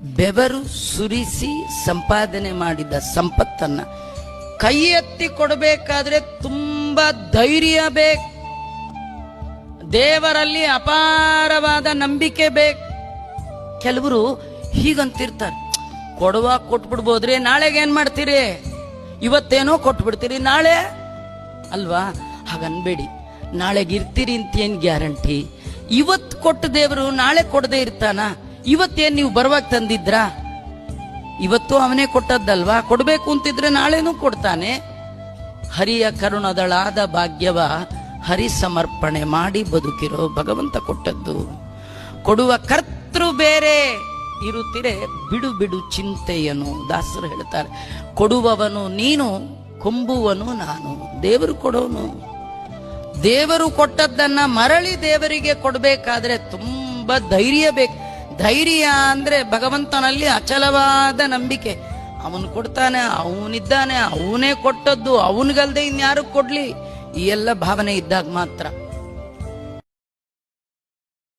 ಬೆವರು ಸುರಿಸಿ ಸಂಪಾದನೆ ಮಾಡಿದ ಸಂಪತ್ತನ್ನ ಕೈ ಎತ್ತಿ ಕೊಡಬೇಕಾದ್ರೆ ತುಂಬಾ ಧೈರ್ಯ ಬೇಕು, ದೇವರಲ್ಲಿ ಅಪಾರವಾದ ನಂಬಿಕೆ ಬೇಕು. ಕೆಲವರು ಹೀಗಂತಿರ್ತಾರೆ, ಕೊಡುವಾಗ ಕೊಟ್ಬಿಡ್ಬೋದ್ರಿ, ನಾಳೆಗೆ ಏನ್ ಮಾಡ್ತೀರಿ, ಇವತ್ತೇನೋ ಕೊಟ್ಬಿಡ್ತೀರಿ, ನಾಳೆ ಅಲ್ವಾ, ಹಾಗನ್ಬೇಡಿ. ನಾಳೆಗೆ ಇರ್ತೀರಿ ಅಂತ ಏನ್ ಗ್ಯಾರಂಟಿ? ಇವತ್ತು ಕೊಟ್ಟ ದೇವರು ನಾಳೆ ಕೊಡದೆ ಇರ್ತಾನ? ಇವತ್ತೇನ್ ನೀವು ಬರುವಾಗ ತಂದಿದ್ರಾ? ಇವತ್ತು ಅವನೇ ಕೊಟ್ಟದ್ದಲ್ವಾ, ಕೊಡ್ಬೇಕು ಅಂತಿದ್ರೆ ನಾಳೆನೂ ಕೊಡ್ತಾನೆ. ಹರಿಯ ಕರುಣದಳಾದ ಭಾಗ್ಯವ ಹರಿ ಸಮರ್ಪಣೆ ಮಾಡಿ ಬದುಕಿರೋ ಭಗವಂತ ಕೊಟ್ಟದ್ದು. ಕೊಡುವ ಕರ್ತೃ ಬೇರೆ ಇರುತ್ತಿರೆ ಬಿಡು ಬಿಡು ಚಿಂತೆಯನು, ದಾಸರು ಹೇಳ್ತಾರೆ. ಕೊಡುವವನು ನೀನು, ಕೊಂಬುವನು ನಾನು. ದೇವರು ಕೊಡೋನು. ದೇವರು ಕೊಟ್ಟದ್ದನ್ನ ಮರಳಿ ದೇವರಿಗೆ ಕೊಡಬೇಕಾದ್ರೆ ತುಂಬಾ ಧೈರ್ಯ ಬೇಕು. ಧೈರ್ಯ ಅಂದ್ರೆ ಭಗವಂತನಲ್ಲಿ ಅಚಲವಾದ ನಂಬಿಕೆ. ಅವನು ಕೊಡ್ತಾನೆ, ಅವನಿದ್ದಾನೆ, ಅವನೇ ಕೊಟ್ಟದ್ದು, ಅವನಿಗಲ್ದೆ ಇನ್ಯಾರು ಕೊಡ್ಲಿ, ಈ ಎಲ್ಲ ಭಾವನೆ ಇದ್ದಾಗ ಮಾತ್ರ.